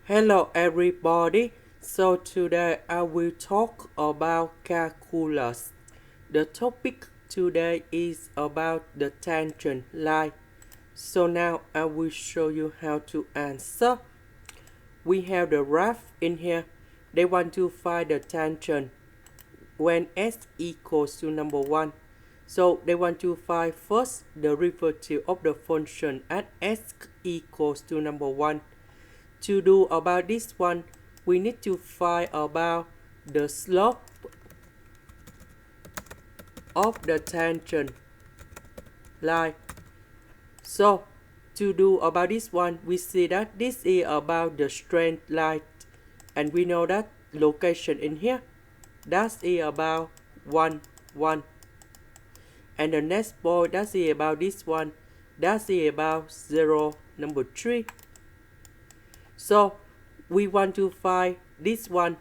Hello everybody. So today I will talk about calculus. The topic today is about the tangent line. So now I will show you how to answer. We have the graph in here. They want to find the tangent when s equals to number 1. So they want to find first the derivative of the function at s equals to number 1. To do about this one, we need to find about the slope of the tangent line. So to do about this one, we see that this is about the straight line, and we know that location in here, that is about 1, 1. And the next point, that is about this one, that is about 0, number 3. So we want to find this one.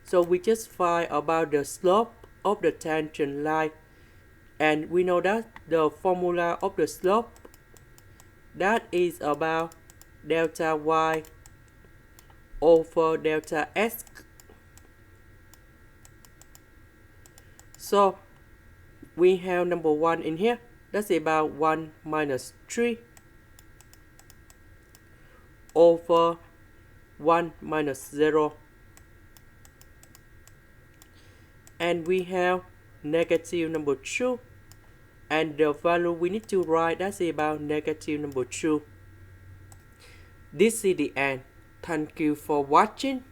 So we just find about the slope of the tangent line. And we know that the formula of the slope, that is about delta y over delta x. So we have number 1 in here. That's about 1 minus 3 over 1 minus 0. And we have negative number 2. And the value we need to write, that's about negative number 2. This is the end. Thank you for watching.